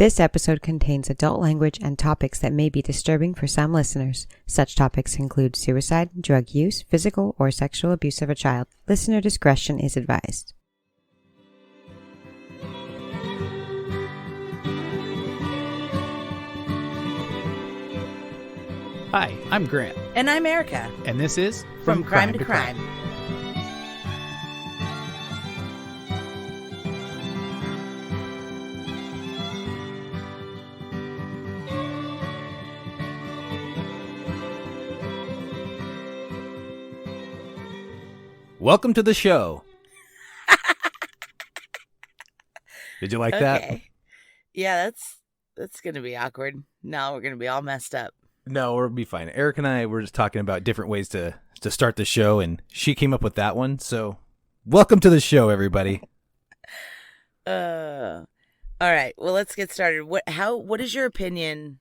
This episode contains adult language and topics that may be disturbing for some listeners. Such topics include suicide, drug use, physical or sexual abuse of a child. Listener discretion is advised. Hi, I'm Grant. And I'm Erica. And this is From Crime to Crime. Welcome to the show. Did you like that? Yeah, that's going to be awkward. No, we're going to be all messed up. No, we'll be fine. Eric and I were just talking about different ways to start the show, and she came up with that one. So, welcome to the show, everybody. All right. Well, let's get started. What is your opinion?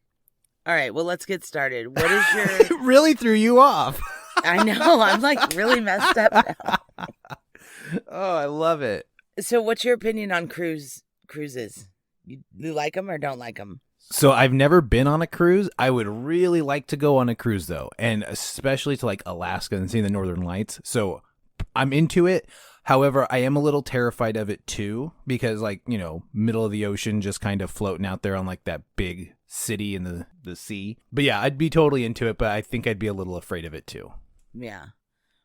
All right. Well, let's get started. What is your? It really threw you off. I know. I'm like really messed up now. Oh, I love it. So, what's your opinion on cruises? You like them or don't like them? So I've never been on a cruise. I would really like to go on a cruise though, and especially to like Alaska and seeing the Northern Lights. So I'm into it. However, I am a little terrified of it too, because like, you know, middle of the ocean, just kind of floating out there on like that big city in the sea. But yeah, I'd be totally into it, but I think I'd be a little afraid of it too. Yeah.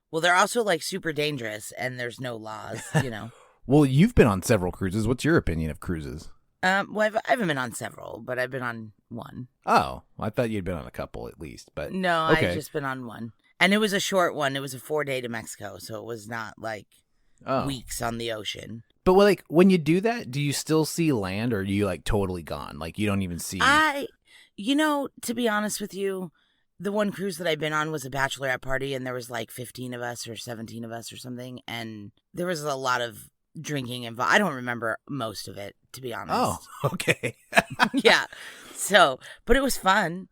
Well, they're also like super dangerous and there's no laws, you know. Well, you've been on several cruises. What's your opinion of cruises? Well, I haven't been on several, but I've been on one. Oh, I thought you'd been on a couple at least, but no, okay. I've just been on one, and it was a short one. It was a 4-day to Mexico, so it was not like weeks on the ocean. But like when you do that, do you still see land, or are you like totally gone? Like you don't even see. To be honest with you, the one cruise that I've been on was a bachelorette party, and there was like 15 of us or 17 of us or something, and there was a lot of drinking involved. I don't remember most of it, to be honest. Oh, okay. Yeah. So, but it was fun.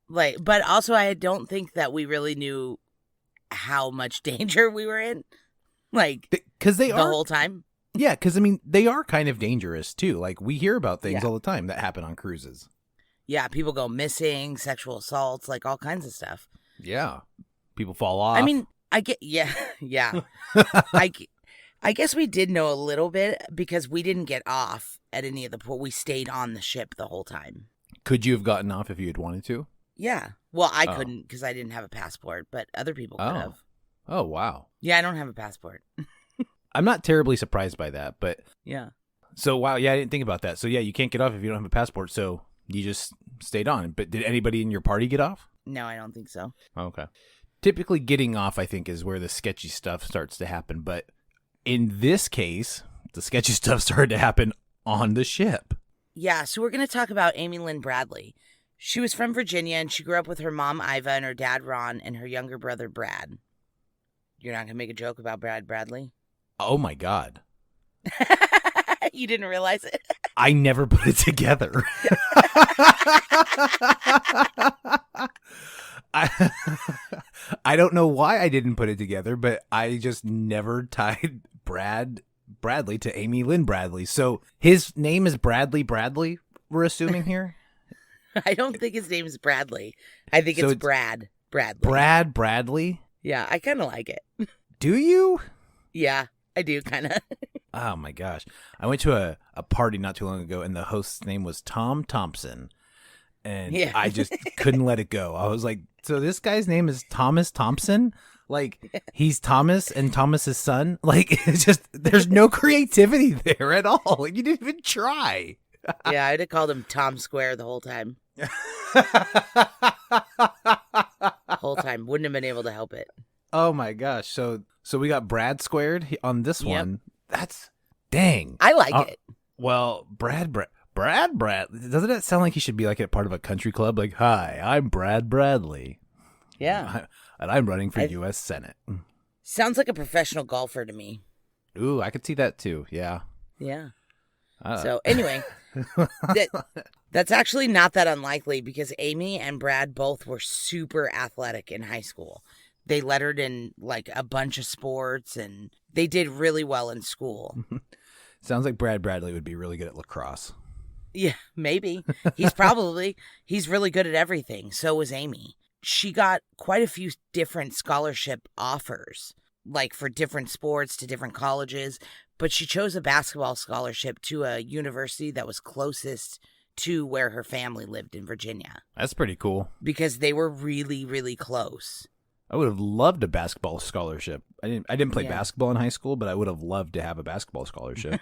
Like, but also I don't think that we really knew how much danger we were in. Like, because the whole time. Yeah, because I mean, they are kind of dangerous too. Like we hear about things all the time that happen on cruises. Yeah, people go missing, sexual assaults, like all kinds of stuff. Yeah. People fall off. I mean, yeah. I guess we did know a little bit because we didn't get off at any of the port. We stayed on the ship the whole time. Could you have gotten off if you had wanted to? Yeah. Well, I couldn't because I didn't have a passport, but other people could have. Oh, wow. Yeah, I don't have a passport. I'm not terribly surprised by that, but... Yeah. So, wow, yeah, I didn't think about that. So, yeah, you can't get off if you don't have a passport, so you just stayed on. But did anybody in your party get off? No, I don't think so. Okay. Typically, getting off, I think, is where the sketchy stuff starts to happen, but... In this case, the sketchy stuff started to happen on the ship. Yeah, so we're going to talk about Amy Lynn Bradley. She was from Virginia, and she grew up with her mom, Iva, and her dad, Ron, and her younger brother, Brad. You're not going to make a joke about Brad Bradley? Oh, my God. You didn't realize it? I never put it together. I don't know why I didn't put it together, but I just never tied Bradley to Amy Lynn Bradley. So his name is Bradley, we're assuming here? I don't think his name is Bradley. I think it's Brad Bradley. Brad Bradley? Yeah, I kind of like it. Do you? Yeah, I do kind of. Oh, my gosh. I went to a party not too long ago, and the host's name was Tom Thompson. And I just couldn't let it go. I was like, so this guy's name is Thomas Thompson? Like, he's Thomas and Thomas's son? Like, it's just, there's no creativity there at all. Like, you didn't even try. Yeah, I'd have called him Tom Square the whole time. Whole time. Wouldn't have been able to help it. Oh, my gosh. So we got Brad squared on this one. That's, dang. I like it. Well, Brad, doesn't that sound like he should be like a part of a country club? Like, hi, I'm Brad Bradley. Yeah. And I'm running for U.S. Senate. Sounds like a professional golfer to me. Ooh, I could see that too. Yeah. Yeah. So anyway, that's actually not that unlikely because Amy and Brad both were super athletic in high school. They lettered in like a bunch of sports and they did really well in school. Sounds like Brad Bradley would be really good at lacrosse. Yeah, maybe. He's really good at everything. So was Amy. She got quite a few different scholarship offers, like for different sports to different colleges, but she chose a basketball scholarship to a university that was closest to where her family lived in Virginia. That's pretty cool. Because they were really, really close. I would have loved a basketball scholarship. I didn't play basketball in high school, but I would have loved to have a basketball scholarship.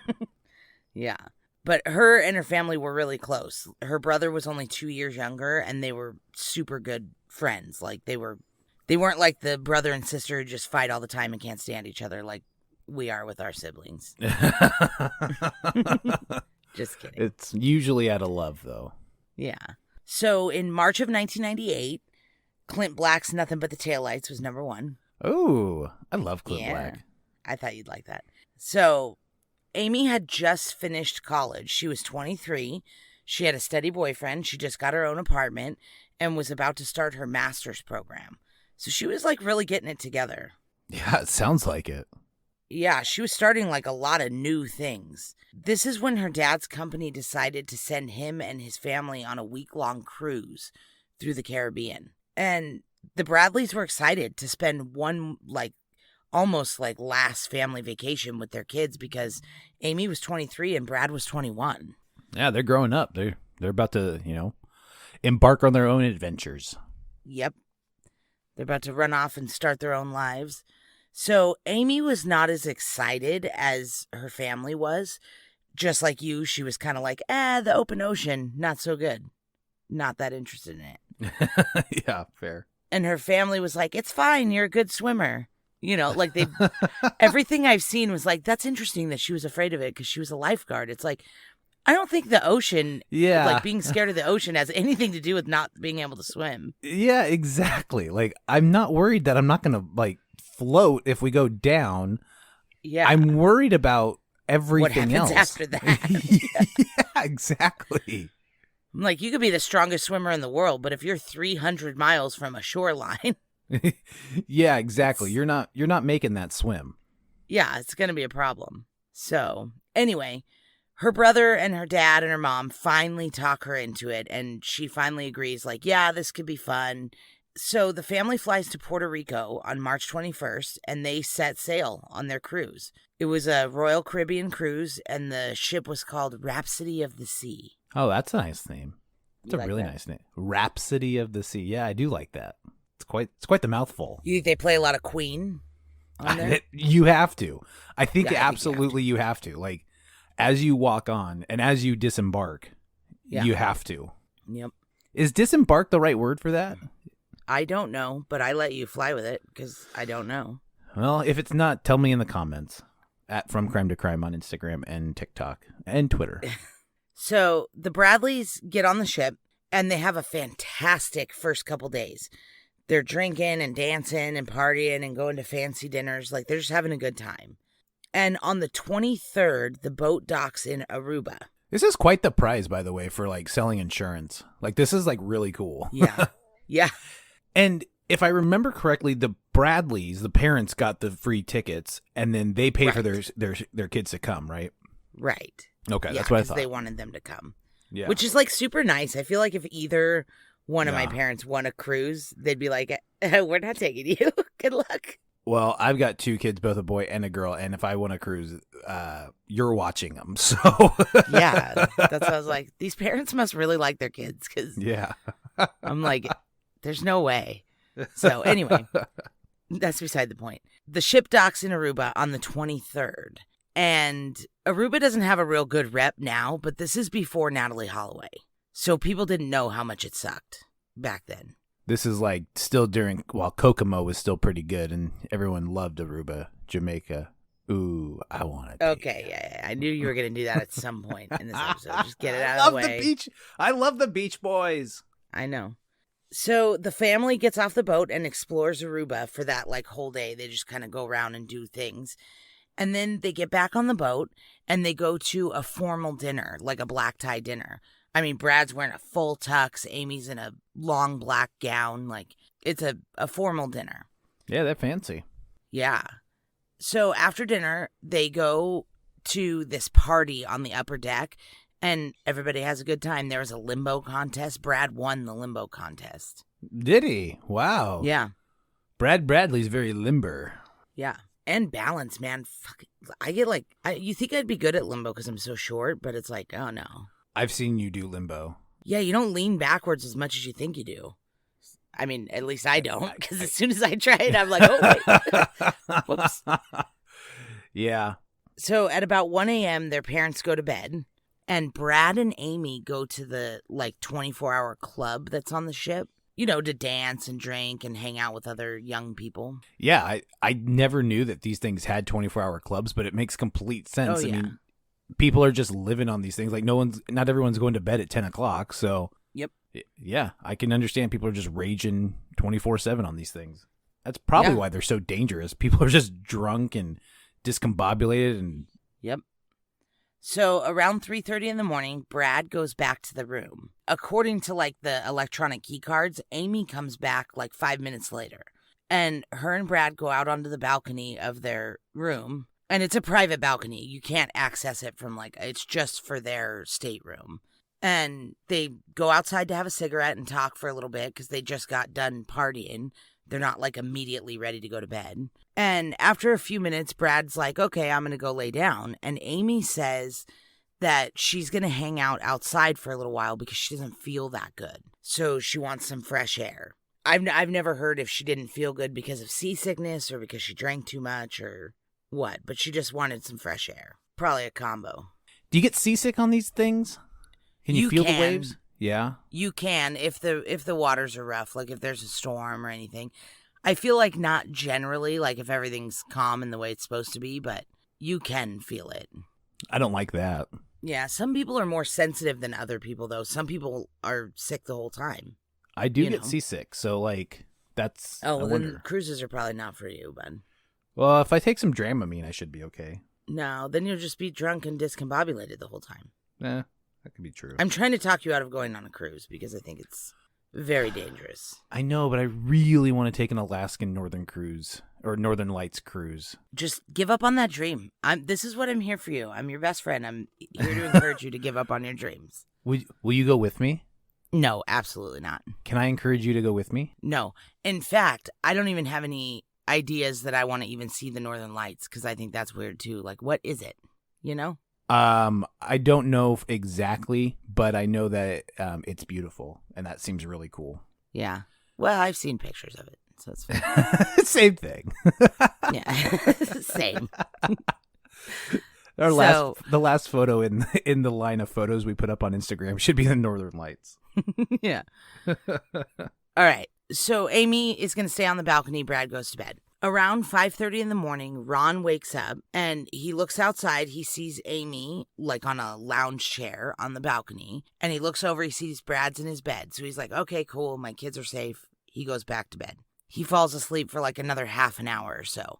Yeah. But her and her family were really close. Her brother was only 2 years younger, and they were super good friends. Like, they weren't like the brother and sister who just fight all the time and can't stand each other like we are with our siblings. Just kidding. It's usually out of love, though. Yeah. So in March of 1998, Clint Black's Nothing But the Taillights was number 1. Oh, I love Clint Black. I thought you'd like that. So Amy had just finished college. She was 23. She had a steady boyfriend. She just got her own apartment and was about to start her master's program. So she was like really getting it together. Yeah, it sounds like it. Yeah, she was starting like a lot of new things. This is when her dad's company decided to send him and his family on a week-long cruise through the Caribbean. And the Bradleys were excited to spend one almost last family vacation with their kids because Amy was 23 and Brad was 21. Yeah, they're growing up. They're about to, embark on their own adventures. Yep. They're about to run off and start their own lives. So Amy was not as excited as her family was. Just like you, she was kind of like, the open ocean, not so good. Not that interested in it. Yeah, fair. And her family was like, it's fine, you're a good swimmer. They everything I've seen was like, that's interesting that she was afraid of it because she was a lifeguard. It's like, I don't think the ocean, being scared of the ocean has anything to do with not being able to swim. Yeah, exactly. I'm not worried that I'm not going to, float if we go down. Yeah. I'm worried about everything what happens else. after that. Yeah, exactly. I'm like, you could be the strongest swimmer in the world, but if you're 300 miles from a shoreline. Yeah, exactly. You're not making that swim. Yeah, it's going to be a problem. So, anyway, her brother and her dad and her mom finally talk her into it, and she finally agrees, yeah, this could be fun. So the family flies to Puerto Rico on March 21st, and they set sail on their cruise. It was a Royal Caribbean cruise, and the ship was called Rhapsody of the Sea. Oh, that's a nice name. It's a really nice name. Rhapsody of the Sea. Yeah, I do like that. It's quite the mouthful. You think they play a lot of Queen on there? You have to. I think Yeah, absolutely you have to. As you walk on and as you disembark, you have to. Yep. Is disembark the right word for that? I don't know, but I let you fly with it because I don't know. Well, if it's not, tell me in the comments at From Crime to Crime on Instagram and TikTok and Twitter. So the Bradleys get on the ship and they have a fantastic first couple days. They're drinking and dancing and partying and going to fancy dinners. They're just having a good time. And on the 23rd, the boat docks in Aruba. This is quite the prize, by the way, for selling insurance. This is really cool. Yeah. Yeah. And if I remember correctly, the Bradleys, the parents, got the free tickets, and then they pay for their kids to come, right? Right. Okay, yeah, that's what I thought. They wanted them to come. Yeah. Which is super nice. I feel like if either one of my parents won a cruise, they'd be like, we're not taking you. Good luck. Well, I've got 2 kids, both a boy and a girl, and if I want a cruise, you're watching them. So yeah, that's what I was like. These parents must really like their kids because I'm like, there's no way. So anyway, that's beside the point. The ship docks in Aruba on the 23rd, and Aruba doesn't have a real good rep now, but this is before Natalie Holloway, so people didn't know how much it sucked back then. This is still while Kokomo was still pretty good and everyone loved Aruba, Jamaica. Ooh, I want it. Okay, yeah. I knew you were going to do that at some point in this episode. Just get it out of the way. The beach. I love the Beach Boys. I know. So the family gets off the boat and explores Aruba for that whole day. They just kind of go around and do things. And then they get back on the boat and they go to a formal dinner, a black tie dinner. I mean, Brad's wearing a full tux. Amy's in a long black gown. It's a formal dinner. Yeah, they're fancy. Yeah. So after dinner, they go to this party on the upper deck. And everybody has a good time. There was a limbo contest. Brad won the limbo contest. Did he? Wow. Yeah. Brad Bradley's very limber. Yeah. And balance, man. Fuck. I get like, you think I'd be good at limbo because I'm so short, but it's like, oh no. I've seen you do limbo. Yeah, you don't lean backwards as much as you think you do. I mean, at least I don't, because as soon as I try it, I'm like, oh, wait. Whoops. Yeah. So at about 1 a.m., their parents go to bed, and Brad and Amy go to the, 24-hour club that's on the ship, to dance and drink and hang out with other young people. Yeah, I never knew that these things had 24-hour clubs, but it makes complete sense. Oh, yeah. I mean, people are just living on these things. Like, not everyone's going to bed at 10 o'clock, so... Yep. Yeah, I can understand people are just raging 24/7 on these things. That's probably why they're so dangerous. People are just drunk and discombobulated and... Yep. So around 3:30 in the morning, Brad goes back to the room. According to the electronic key cards, Amy comes back 5 minutes later. And her and Brad go out onto the balcony of their room. And it's a private balcony. You can't access it from it's just for their stateroom. And they go outside to have a cigarette and talk for a little bit because they just got done partying. They're not immediately ready to go to bed. And after a few minutes, Brad's like, okay, I'm going to go lay down. And Amy says that she's going to hang out outside for a little while because she doesn't feel that good. So she wants some fresh air. I've never heard if she didn't feel good because of seasickness or because she drank too much or what, but she just wanted some fresh air. Probably a combo. Do you get seasick on these things? Can you feel the waves? Yeah. You can if the waters are rough, if there's a storm or anything. I feel not generally, if everything's calm in the way it's supposed to be, but you can feel it. I don't like that. Yeah, some people are more sensitive than other people, though. Some people are sick the whole time. I do get seasick, so that's... Oh, well, then cruises are probably not for you, bud. Well, if I take some Dramamine, I should be okay. No, then you'll just be drunk and discombobulated the whole time. That could be true. I'm trying to talk you out of going on a cruise because I think it's very dangerous. I know, but I really want to take an Alaskan Northern cruise or Northern Lights cruise. Just give up on that dream. This is what I'm here for you. I'm your best friend. I'm here to encourage you to give up on your dreams. Will you go with me? No, absolutely not. Can I encourage you to go with me? No. In fact, I don't even have any ideas that I want to even see the Northern Lights because I think that's weird too. What is it? I don't know exactly, but I know that it's beautiful, and that seems really cool. Yeah. Well, I've seen pictures of it, so it's fine. Same thing. Yeah. Same. The last photo in the line of photos we put up on Instagram should be the Northern Lights. Yeah. All right. So Amy is going to stay on the balcony. Brad goes to bed. Around 5:30 in the morning, Ron wakes up and he looks outside. He sees Amy on a lounge chair on the balcony. And he looks over. He sees Brad's in his bed. So he's like, okay, cool. My kids are safe. He goes back to bed. He falls asleep for another half an hour or so.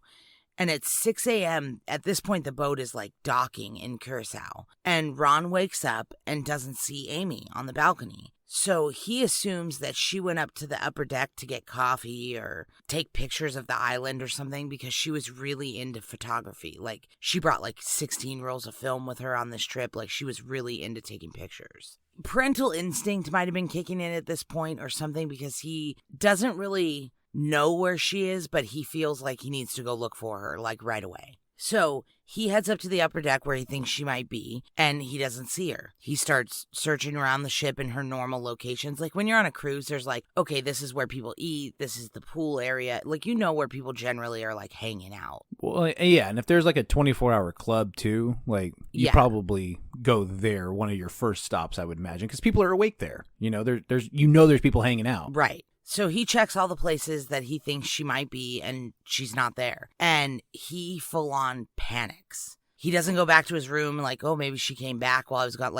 And it's 6 a.m. At this point, the boat is docking in Curacao. And Ron wakes up and doesn't see Amy on the balcony. So he assumes that she went up to the upper deck to get coffee or take pictures of the island or something because she was really into photography. She brought 16 rolls of film with her on this trip. She was really into taking pictures. Parental instinct might have been kicking in at this point or something because he doesn't really know where she is, but he feels like he needs to go look for her right away. So he heads up to the upper deck where he thinks she might be, and he doesn't see her. He starts searching around the ship in her normal locations. When you're on a cruise, there's okay, this is where people eat. This is the pool area. Where people generally are hanging out. Well, yeah. And if there's a 24-hour club too, you probably go there, one of your first stops, I would imagine, because people are awake there. There's people hanging out. Right. So he checks all the places that he thinks she might be, and she's not there. And he full-on panics. He doesn't go back to his room oh, maybe she came back while I was gone.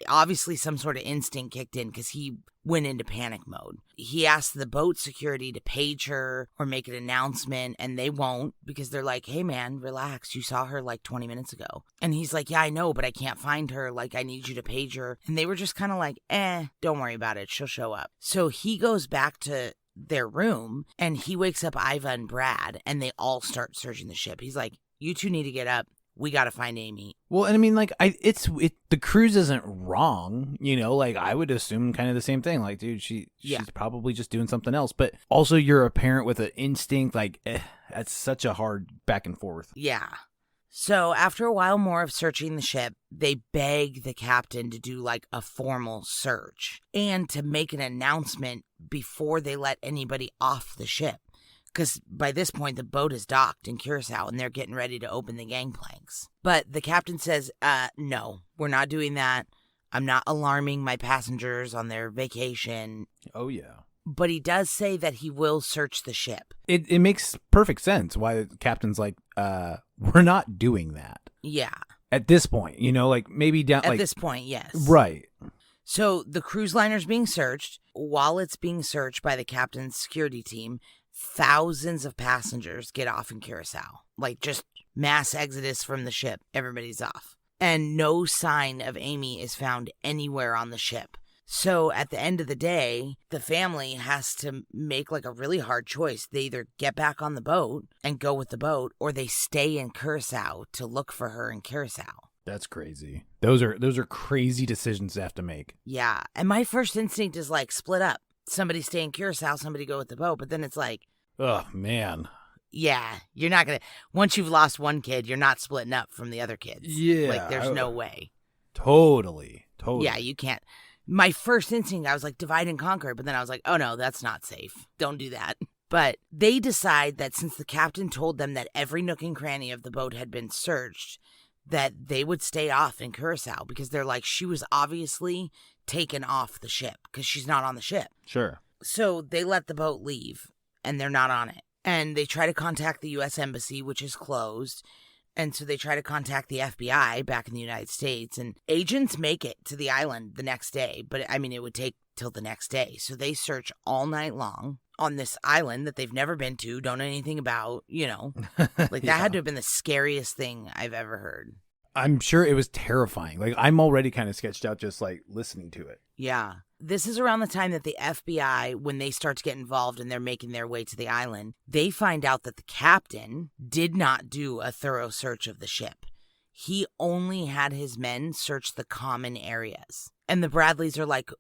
Obviously some sort of instinct kicked in because he went into panic mode. He asked the boat security to page her or make an announcement, and they won't because they're hey, man, relax. You saw her 20 minutes ago. And he's yeah, I know, but I can't find her. I need you to page her. And they were just kind of don't worry about it. She'll show up. So he goes back to their room, and he wakes up Iva and Brad, and they all start searching the ship. He's you two need to get up. we got to find Amy. Well, and I mean, like, the cruise isn't wrong, you know. Like, I would assume kind of the same thing. Like, dude, she's probably just doing something else. But also, you're a parent with an instinct. Like, that's such a hard back and forth. Yeah. So after a while more of searching the ship, they beg the captain to do like a formal search and to make an announcement before they let anybody off the ship. Because by this point, the boat is docked in Curacao and they're getting ready to open the gangplanks. But the captain says, no, we're not doing that. I'm not alarming my passengers on their vacation. Oh, yeah. But he does say that he will search the ship. It makes perfect sense why the captain's like, we're not doing that. Yeah. At this point, you know, like maybe down. At this point, yes. Right. So the cruise liner's being searched. While it's being searched by the captain's security team, thousands of passengers get off in Curacao. Like just mass exodus from the ship. Everybody's off. And no sign of Amy is found anywhere on the ship. So at the end of the day, the family has to make like a really hard choice. They either get back on the boat and go with the boat, or they stay in Curacao to look for her in Curacao. That's crazy. Those are crazy decisions to have to make. Yeah. And my first instinct is like split up. Somebody stay in Curacao, somebody go with the boat. But then it's like, oh, man. Yeah, you're not going to, once you've lost one kid, you're not splitting up from the other kids. Yeah. Like there's no way. Totally. Yeah, you can't. My first instinct, I was like, divide and conquer. But then I was like, oh, no, that's not safe. Don't do that. But they decide that since the captain told them that every nook and cranny of the boat had been searched, that they would stay off in Curacao because they're like, she was obviously taken off the ship because she's not on the ship. Sure. So they let the boat leave and they're not on it. And they try to contact the U.S. Embassy, which is closed. And so they try to contact the FBI back in the United States, and agents make it to the island the next day. But I mean, it would take till the next day. So they search all night long on this island that they've never been to, don't know anything about, you know, like that had to have been the scariest thing I've ever heard. I'm sure it was terrifying. Like I'm already kind of sketched out just like listening to it. Yeah. This is around the time that the FBI, when they start to get involved and they're making their way to the island, they find out that the captain did not do a thorough search of the ship. He only had his men search the common areas. And the Bradleys are like,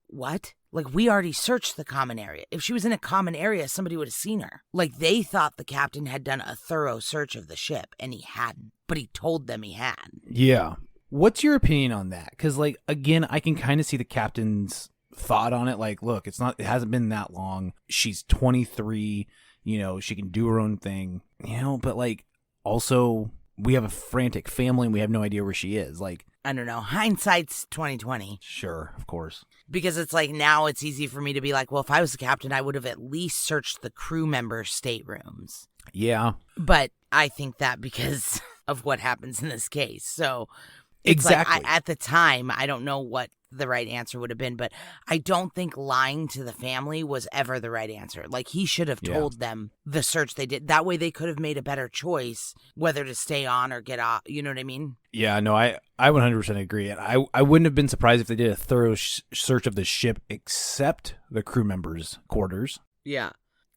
what? Like, we already searched the common area. If she was in a common area, somebody would have seen her. Like, they thought the captain had done a thorough search of the ship, and he hadn't. But he told them he had. Yeah. What's your opinion on that? Because, like, again, I can kind of see the captain's thought on it. Like, look, it hasn't been that long. She's 23, you know, she can do her own thing, you know, but like, also we have a frantic family and we have no idea where she is. Like, I don't know. Hindsight's 2020. Sure, of course. Because it's like now it's easy for me to be like, well, if I was the captain, I would have at least searched the crew members' staterooms. Yeah. But I think that because of what happens in this case. So it's exactly. Like, at the time, I don't know what the right answer would have been, but I don't think lying to the family was ever the right answer. Like, he should have told them the search they did. That way they could have made a better choice whether to stay on or get off. You know what I mean? Yeah, no, I 100% agree. And I wouldn't have been surprised if they did a thorough search of the ship except the crew members' quarters. Yeah.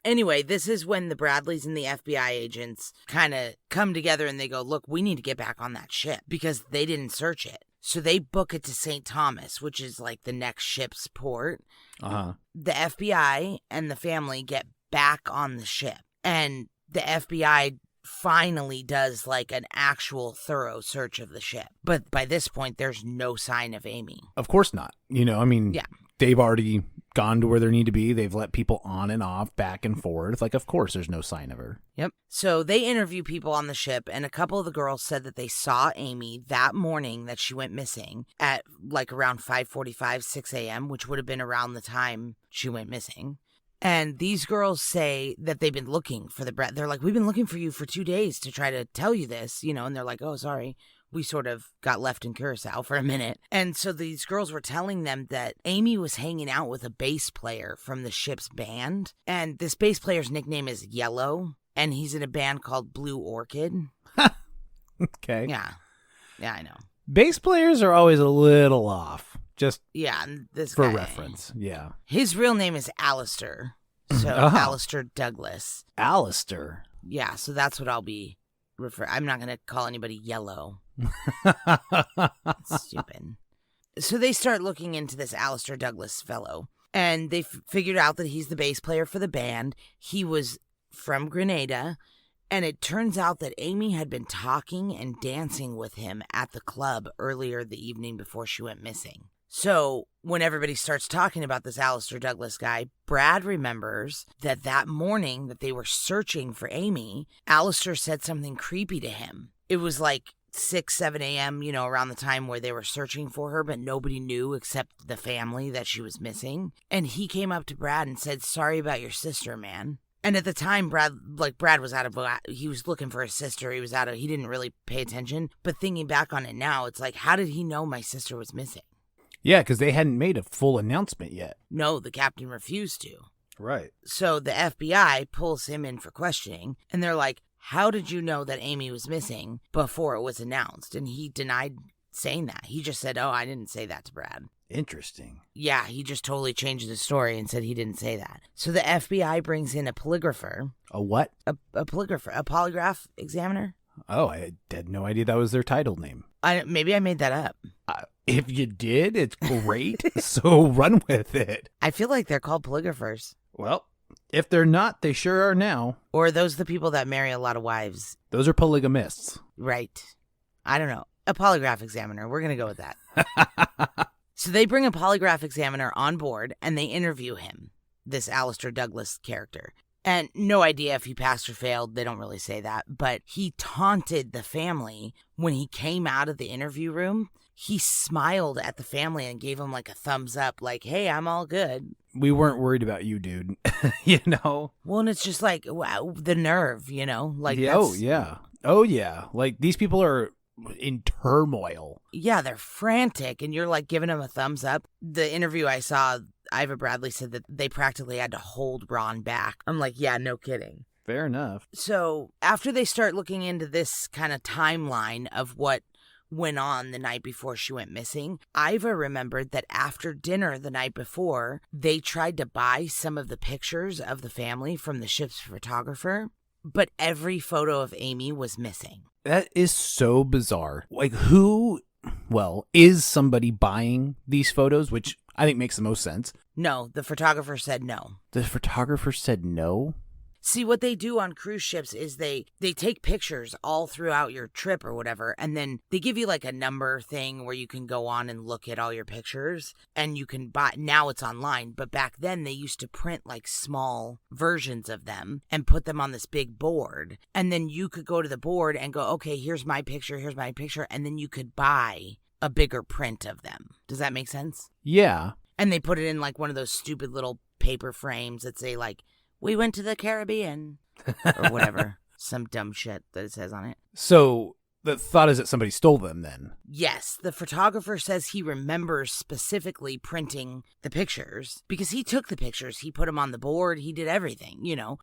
Anyway, this is when the Bradleys and the FBI agents kind of come together and they go, look, we need to get back on that ship because they didn't search it. So they book it to St. Thomas, which is like the next ship's port. Uh-huh. The FBI and the family get back on the ship. And the FBI finally does like an actual thorough search of the ship. But by this point, there's no sign of Amy. Of course not. You know, I mean, they've already gone to where they need to be. They've let people on and off, back and forth. Like, of course, there's no sign of her. Yep. So they interview people on the ship, and a couple of the girls said that they saw Amy that morning that she went missing at like around 5:45, 6 a.m., which would have been around the time she went missing. And these girls say that they've been looking for the They're like, we've been looking for you for 2 days to try to tell you this, you know, and they're like, oh, sorry. We sort of got left in Curacao for a minute. And so these girls were telling them that Amy was hanging out with a bass player from the ship's band. And this bass player's nickname is Yellow. And he's in a band called Blue Orchid. Okay. Yeah. Yeah, I know. Bass players are always a little off. Just this for guy, reference. Yeah. His real name is Alistair. So Alistair Douglas. Alistair. Yeah, so that's what I'll be I'm not going to call anybody yellow. Stupid. So they start looking into this Alistair Douglas fellow, and they figured out that he's the bass player for the band. He was from Grenada, and it turns out that Amy had been talking and dancing with him at the club earlier the evening before she went missing. So when everybody starts talking about this Alistair Douglas guy, Brad remembers that morning that they were searching for Amy, Alistair said something creepy to him. It was like 6, 7 a.m., around the time where they were searching for her, but nobody knew except the family that she was missing. And he came up to Brad and said, "Sorry about your sister, man." And at the time, Brad was he was looking for his sister. He didn't really pay attention. But thinking back on it now, it's like, how did he know my sister was missing? Yeah, because they hadn't made a full announcement yet. No, the captain refused to. Right. So the FBI pulls him in for questioning, and they're like, "How did you know that Amy was missing before it was announced?" And he denied saying that. He just said, "Oh, I didn't say that to Brad." Interesting. Yeah, he just totally changed the story and said he didn't say that. So the FBI brings in a polygrapher. A what? A polygrapher, a polygraph examiner. Oh, I had no idea that was their title name. Maybe I made that up. If you did, it's great. So run with it. I feel like they're called polygraphers. Well, if they're not, they sure are now. Or are those the people that marry a lot of wives? Those are polygamists. Right. I don't know. A polygraph examiner. We're going to go with that. So they bring a polygraph examiner on board and they interview him, this Alistair Douglas character. And no idea if he passed or failed. They don't really say that. But he taunted the family when he came out of the interview room. He smiled at the family and gave them like a thumbs up, like, "Hey, I'm all good. We weren't worried about you, dude." Well, and it's just like, wow, the nerve, like, yeah, oh yeah. Like, these people are in turmoil. Yeah, they're frantic, and you're like giving them a thumbs up. The interview I saw, Ivor Bradley said that they practically had to hold Ron back. I'm like, yeah, no kidding. Fair enough. So after they start looking into this kind of timeline of what went on the night before she went missing, Ivor remembered that after dinner the night before, they tried to buy some of the pictures of the family from the ship's photographer, but every photo of Amy was missing. That is so bizarre. Like, is somebody buying these photos, which I think makes the most sense? No, the photographer said no. The photographer said no? See, what they do on cruise ships is they take pictures all throughout your trip or whatever, and then they give you like a number thing where you can go on and look at all your pictures, and you can buy. Now it's online, but back then they used to print like small versions of them and put them on this big board, and then you could go to the board and go, "Okay, here's my picture, and then you could buy a bigger print of them. Does that make sense? Yeah. And they put it in like one of those stupid little paper frames that say like, "We went to the Caribbean," or whatever. Some dumb shit that it says on it. So the thought is that somebody stole them then? Yes. The photographer says he remembers specifically printing the pictures because he took the pictures. He put them on the board. He did everything,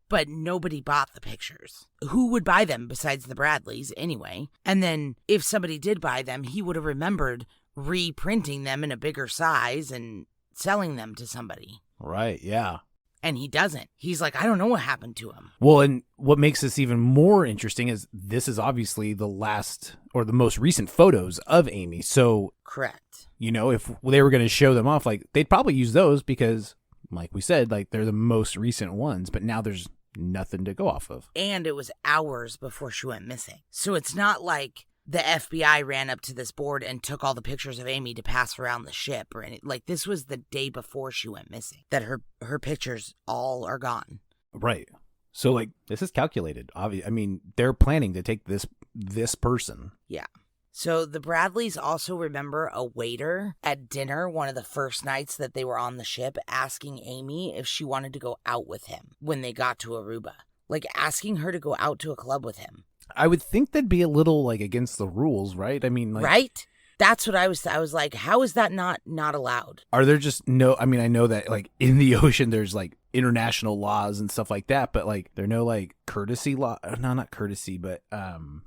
but nobody bought the pictures. Who would buy them besides the Bradleys anyway? And then if somebody did buy them, he would have remembered reprinting them in a bigger size and selling them to somebody. Right, yeah. And he doesn't. He's like, I don't know what happened to him. Well, and what makes this even more interesting is this is obviously the last or the most recent photos of Amy. So, correct. If they were going to show them off, like, they'd probably use those because, like we said, like, they're the most recent ones. But now there's nothing to go off of. And it was hours before she went missing. So it's not like the FBI ran up to this board and took all the pictures of Amy to pass around the ship or anything. Like, this was the day before she went missing that her pictures all are gone. Right. So, like, this is calculated. I mean, they're planning to take this person. Yeah. So the Bradleys also remember a waiter at dinner one of the first nights that they were on the ship asking Amy if she wanted to go out with him when they got to Aruba. Like, asking her to go out to a club with him. I would think that'd be a little, like, against the rules, right? I mean, like... Right? That's what I was like, how is that not allowed? Are there just no, I mean, I know that like in the ocean, there's like international laws and stuff like that, but like there are no like courtesy law. No, not courtesy, but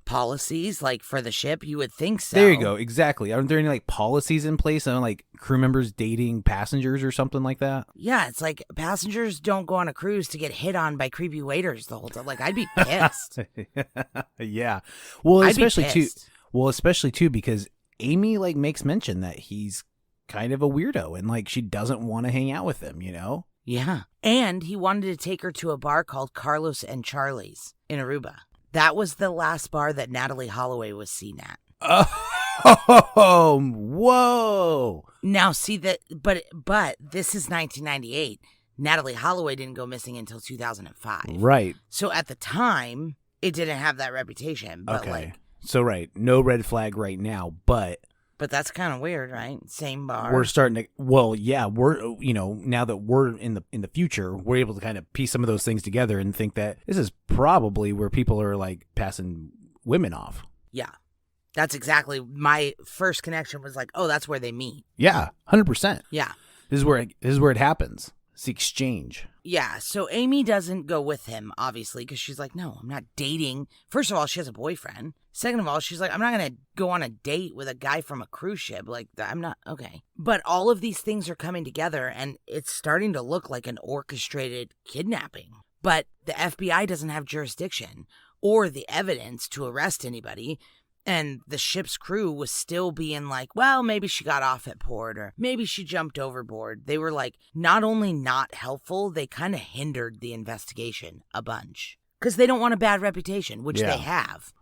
policies like for the ship. You would think so. There you go. Exactly. Aren't there any like policies in place on like crew members dating passengers or something like that? Yeah, it's like passengers don't go on a cruise to get hit on by creepy waiters the whole time. Like, I'd be pissed. Yeah. Well, I'd be especially too. pissed. Well, especially too because Amy like makes mention that he's kind of a weirdo and like she doesn't want to hang out with him, you know? Yeah. And he wanted to take her to a bar called Carlos and Charlie's in Aruba. That was the last bar that Natalie Holloway was seen at. Oh, whoa. Now, see that, but this is 1998. Natalie Holloway didn't go missing until 2005. Right. So at the time, it didn't have that reputation. But okay. like, so right, no red flag right now, but that's kind of weird, right? Same bar. we're starting to. Well, yeah, we're now that we're in the future, we're able to kind of piece some of those things together and think that this is probably where people are like passing women off. Yeah, that's exactly my first connection was like, oh, that's where they meet. Yeah, 100%. Yeah, This is where it happens. It's the exchange. yeah. So Amy doesn't go with him, obviously, because she's like, no, I'm not dating. First of all, she has a boyfriend. Second of all, she's like, I'm not going to go on a date with a guy from a cruise ship. Like, I'm not, okay. But all of these things are coming together, and it's starting to look like an orchestrated kidnapping. But the FBI doesn't have jurisdiction or the evidence to arrest anybody. And the ship's crew was still being like, well, maybe she got off at port or maybe she jumped overboard. They were like, not only not helpful, they kind of hindered the investigation a bunch. Because they don't want a bad reputation, which they have.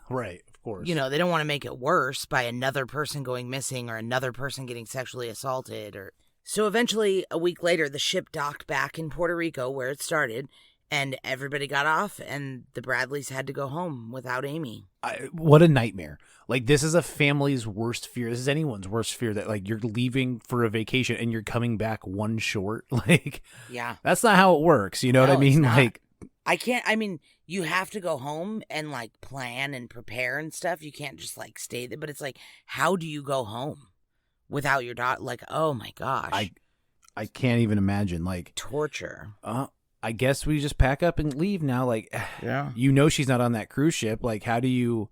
Right, of course. You know, they don't want to make it worse by another person going missing or another person getting sexually assaulted. So eventually, a week later, the ship docked back in Puerto Rico where it started. And everybody got off, and the Bradleys had to go home without Amy. What a nightmare. Like, this is a family's worst fear. This is anyone's worst fear that, like, you're leaving for a vacation and you're coming back one short. Like, yeah, that's not how it works. You know what I mean? Like, I mean, you have to go home and, like, plan and prepare and stuff. You can't just, like, stay there. But it's like, how do you go home without your daughter? Like, oh, my gosh. I can't even imagine. Like, torture. I guess we just pack up and leave now. Like, yeah, she's not on that cruise ship. Like, how do you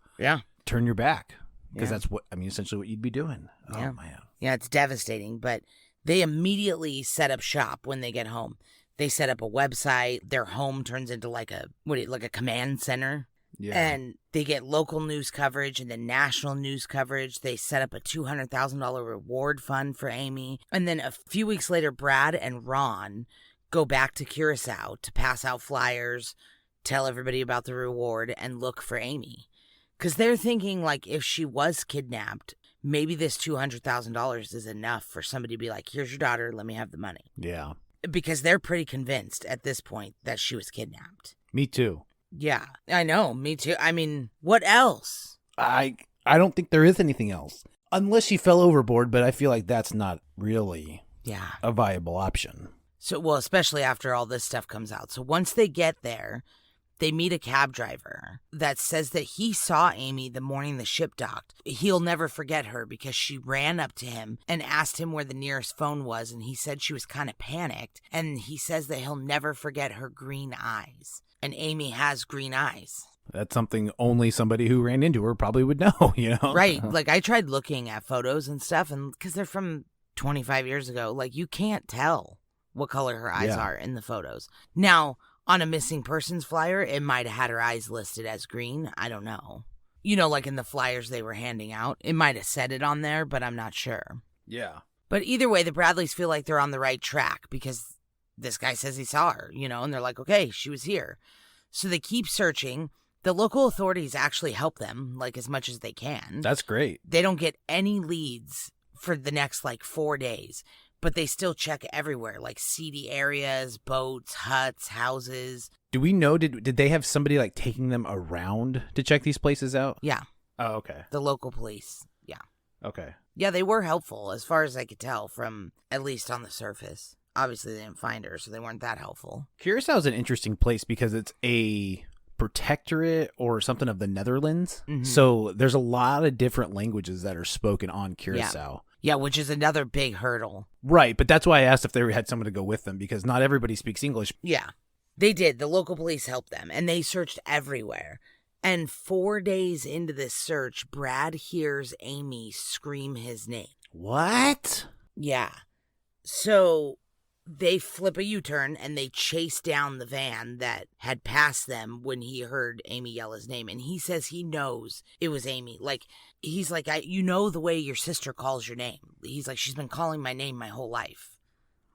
turn your back? Because that's essentially what you'd be doing. Yeah. Oh, man. Yeah, it's devastating. But they immediately set up shop when they get home. They set up a website. Their home turns into like a command center. Yeah. And they get local news coverage and then national news coverage. They set up a $200,000 reward fund for Amy. And then a few weeks later, Brad and Ron go back to Curacao to pass out flyers, tell everybody about the reward, and look for Amy. Because they're thinking, like, if she was kidnapped, maybe this $200,000 is enough for somebody to be like, here's your daughter, let me have the money. Yeah. Because they're pretty convinced at this point that she was kidnapped. Me too. Yeah, I know, me too. I mean, what else? I don't think there is anything else. Unless she fell overboard, but I feel like that's not really a viable option. So, well, especially after all this stuff comes out. So once they get there, they meet a cab driver that says that he saw Amy the morning the ship docked. He'll never forget her because she ran up to him and asked him where the nearest phone was. And he said she was kind of panicked. And he says that he'll never forget her green eyes. And Amy has green eyes. That's something only somebody who ran into her probably would know, you know? Right. Like, I tried looking at photos and stuff, and because they're from 25 years ago, like, you can't tell what color her eyes are in the photos. Now, on a missing persons flyer, it might have had her eyes listed as green. I don't know. You know, like in the flyers they were handing out. It might have said it on there, but I'm not sure. Yeah. But either way, the Bradleys feel like they're on the right track because this guy says he saw her, you know, and they're like, okay, she was here. So they keep searching. The local authorities actually help them, like, as much as they can. That's great. They don't get any leads for the next, like, 4 days. But they still check everywhere, like seedy areas, boats, huts, houses. Do we know, did they have somebody like taking them around to check these places out? Yeah. Oh, okay. The local police. Yeah. Okay. Yeah, they were helpful as far as I could tell from at least on the surface. Obviously, they didn't find her, so they weren't that helpful. Curacao is an interesting place because it's a protectorate or something of the Netherlands. So there's a lot of different languages that are spoken on Curacao. Yeah, which is another big hurdle. Right, but that's why I asked if they had someone to go with them, because not everybody speaks English. Yeah, they did. The local police helped them, and they searched everywhere. And 4 days into this search, Brad hears Amy scream his name. What? Yeah. So they flip a U-turn and they chase down the van that had passed them when he heard Amy yell his name. And he says he knows it was Amy. Like, he's like, you know the way your sister calls your name. He's like, she's been calling my name my whole life.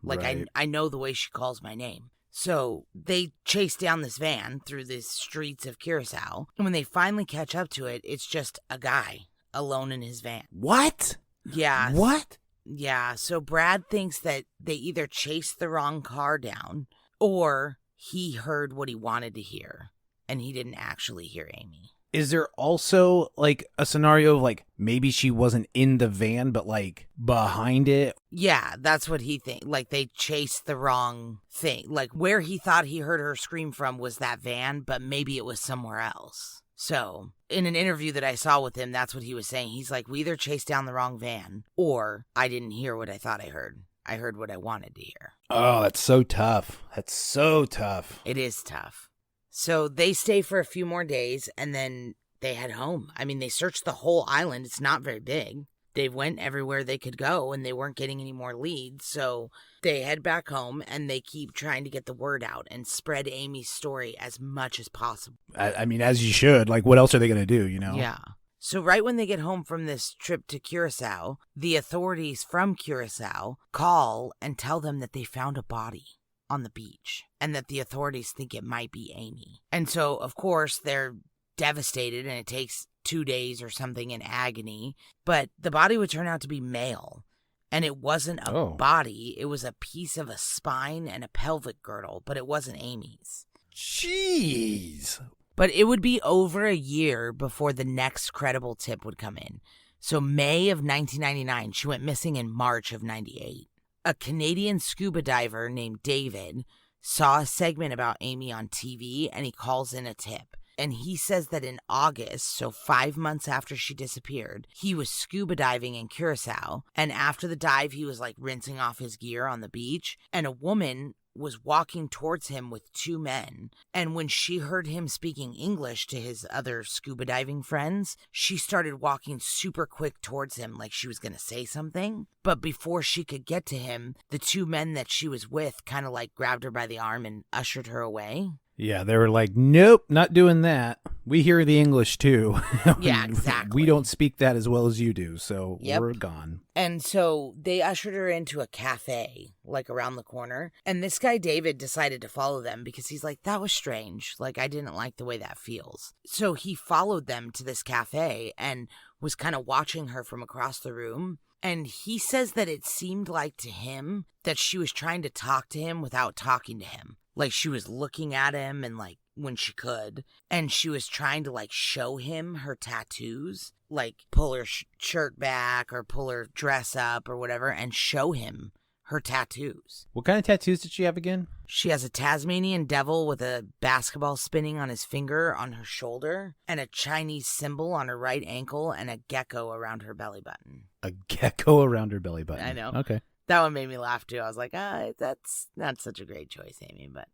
Like, Right. I know the way she calls my name. So they chase down this van through the streets of Curacao. And when they finally catch up to it, it's just a guy alone in his van. What? Yeah. What? Yeah, so Brad thinks that they either chased the wrong car down or he heard what he wanted to hear and he didn't actually hear Amy. Is there also like a scenario of like maybe she wasn't in the van but like behind it? Yeah, that's what he thinks. Like they chased the wrong thing. Like where he thought he heard her scream from was that van, but maybe it was somewhere else. So, in an interview that I saw with him, that's what he was saying. He's like, we either chased down the wrong van, or I didn't hear what I thought I heard. I heard what I wanted to hear. Oh, that's so tough. That's so tough. It is tough. So, they stay for a few more days, and then they head home. I mean, they searched the whole island. It's not very big. They went everywhere they could go, and they weren't getting any more leads. So, they head back home, and they keep trying to get the word out and spread Amy's story as much as possible. I mean, as you should. Like, what else are they going to do, you know? Yeah. So right when they get home from this trip to Curacao, the authorities from Curacao call and tell them that they found a body on the beach and that the authorities think it might be Amy. And so, of course, they're devastated and it takes 2 days or something in agony. But the body would turn out to be male. And it wasn't a body. It was a piece of a spine and a pelvic girdle, but it wasn't Amy's. Jeez. But it would be over a year before the next credible tip would come in. So May of 1999, she went missing in March of 98. A Canadian scuba diver named David saw a segment about Amy on TV and he calls in a tip. And he says that in August, so 5 months after she disappeared, he was scuba diving in Curacao. And after the dive, he was like rinsing off his gear on the beach. And a woman was walking towards him with 2 men. And when she heard him speaking English to his other scuba diving friends, she started walking super quick towards him like she was going to say something. But before she could get to him, the 2 men that she was with kind of like grabbed her by the arm and ushered her away. Yeah, they were like, nope, not doing that. We hear the English too. Yeah, exactly. We don't speak that as well as you do, so Yep. we're gone. And so they ushered her into a cafe, like around the corner. And this guy, David, decided to follow them because he's like, that was strange. Like, I didn't like the way that feels. So he followed them to this cafe and was kind of watching her from across the room. And he says that it seemed like to him that she was trying to talk to him without talking to him. Like she was looking at him and like when she could. And she was trying to like show him her tattoos. Like pull her shirt back or pull her dress up or whatever and show him her tattoos. What kind of tattoos did she have again? She has a Tasmanian devil with a basketball spinning on his finger on her shoulder and a Chinese symbol on her right ankle and a gecko around her belly button. A gecko around her belly button. I know. Okay. That one made me laugh too. I was like, that's not such a great choice, Amy, but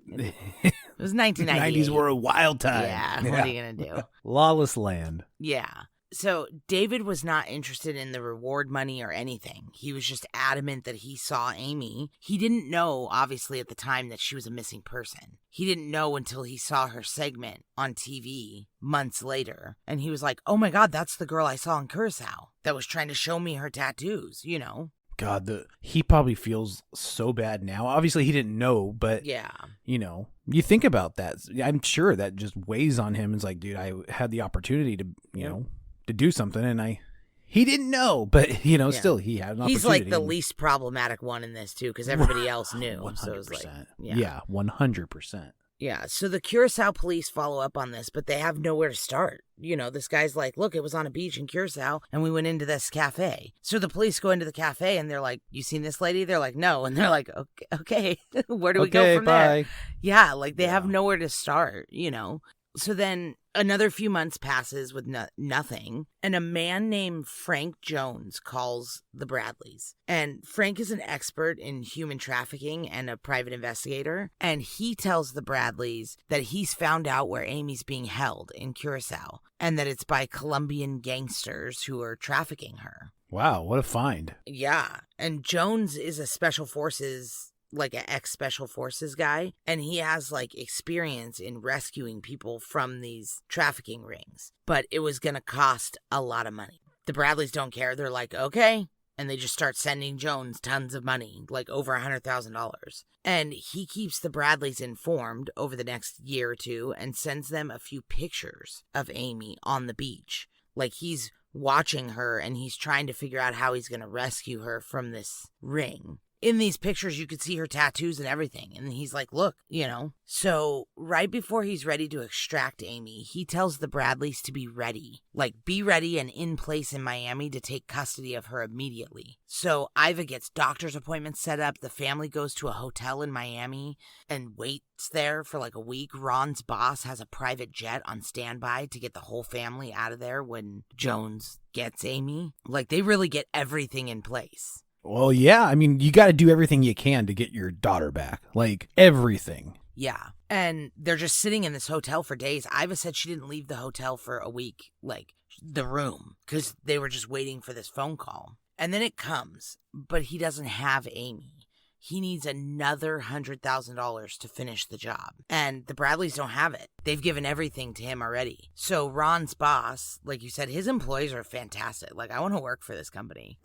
it was 1998. 90s were a wild time. Yeah, what are you going to do? Lawless land. Yeah. So David was not interested in the reward money or anything. He was just adamant that he saw Amy. He didn't know, obviously, at the time that she was a missing person. He didn't know until he saw her segment on TV months later. And he was like, oh my God, that's the girl I saw in Curacao that was trying to show me her tattoos, you know? God, he probably feels so bad now. Obviously, he didn't know, but, yeah, you know, you think about that. I'm sure that just weighs on him. It's like, dude, I had the opportunity to, you know, to do something, and he didn't know, but, you know, still, he had an opportunity. He's like the least problematic one in this, too, because everybody else knew. 100%. So it was like, yeah, 100%. Yeah, so the Curacao police follow up on this, but they have nowhere to start. You know, this guy's like, look, it was on a beach in Curacao, and we went into this cafe. So the police go into the cafe, and they're like, you seen this lady? They're like, no. And they're like, okay. Where do we go from there? Yeah, like they have nowhere to start, you know. So then another few months passes with nothing, and a man named Frank Jones calls the Bradleys. And Frank is an expert in human trafficking and a private investigator, and he tells the Bradleys that he's found out where Amy's being held in Curacao, and that it's by Colombian gangsters who are trafficking her. Wow, what a find. Yeah, and Jones is a special forces like an ex-special forces guy, and he has like experience in rescuing people from these trafficking rings. But it was going to cost a lot of money. The Bradleys don't care. They're like, okay. And they just start sending Jones tons of money, like over $100,000. And he keeps the Bradleys informed over the next year or two and sends them a few pictures of Amy on the beach. Like he's watching her and he's trying to figure out how he's going to rescue her from this ring. In these pictures, you could see her tattoos and everything. And he's like, look, you know. So right before he's ready to extract Amy, he tells the Bradleys to be ready. Like, be ready and in place in Miami to take custody of her immediately. So Iva gets doctor's appointments set up. The family goes to a hotel in Miami and waits there for like a week. Ron's boss has a private jet on standby to get the whole family out of there when Jones gets Amy. Like, they really get everything in place. Well, yeah. I mean, you got to do everything you can to get your daughter back. Like, everything. Yeah. And they're just sitting in this hotel for days. Iva said she didn't leave the hotel for a week, like the room, because they were just waiting for this phone call. And then it comes, but he doesn't have Amy. He needs another $100,000 to finish the job. And the Bradleys don't have it. They've given everything to him already. So Ron's boss, like you said, his employees are fantastic. Like, I want to work for this company.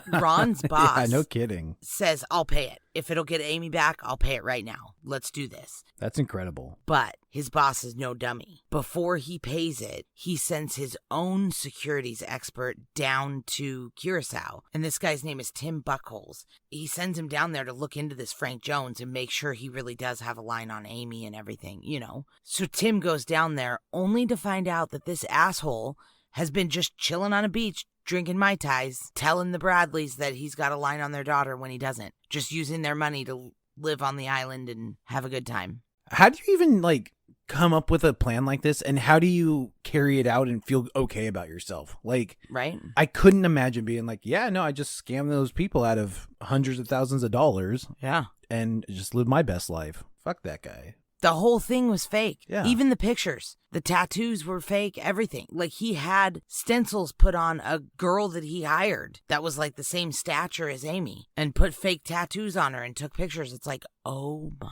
Ron's boss yeah, no kidding. Says, I'll pay it. If it'll get Amy back, I'll pay it right now. Let's do this. That's incredible. But his boss is no dummy. Before he pays it, he sends his own securities expert down to Curacao. And this guy's name is Tim Buckholes. He sends him down there to look into this Frank Jones and make sure he really does have a line on Amy and everything, you know. So Tim goes down there only to find out that this asshole has been just chilling on a beach, drinking Mai Tais, telling the Bradleys that he's got a line on their daughter when he doesn't. Just using their money to live on the island and have a good time. How do you even, like, come up with a plan like this, and how do you carry it out and feel okay about yourself? Like, right? I couldn't imagine being like, yeah, no, I just scammed those people out of hundreds of thousands of dollars. Yeah. And just live my best life. Fuck that guy. The whole thing was fake. Yeah. Even the pictures. The tattoos were fake, everything. Like, he had stencils put on a girl that he hired that was like the same stature as Amy and put fake tattoos on her and took pictures. It's like, oh my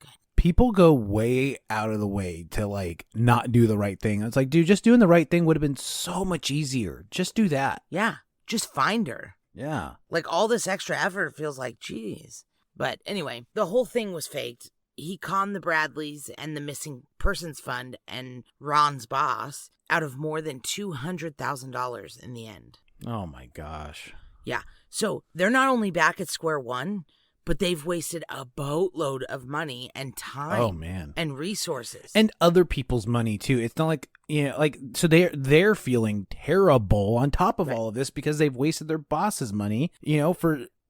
God. People go way out of the way to, like, not do the right thing. It's like, dude, just doing the right thing would have been so much easier. Just do that. Yeah. Just find her. Yeah. Like, all this extra effort feels like, geez. But anyway, the whole thing was faked. He conned the Bradleys and the Missing Persons Fund and Ron's boss out of more than $200,000 in the end. Oh, my gosh. Yeah. So they're not only back at square one, but they've wasted a boatload of money and time. Oh, man. And resources. And other people's money, too. It's not like, you know, like, so they're feeling terrible on top of all of this because they've wasted their boss's money, you know,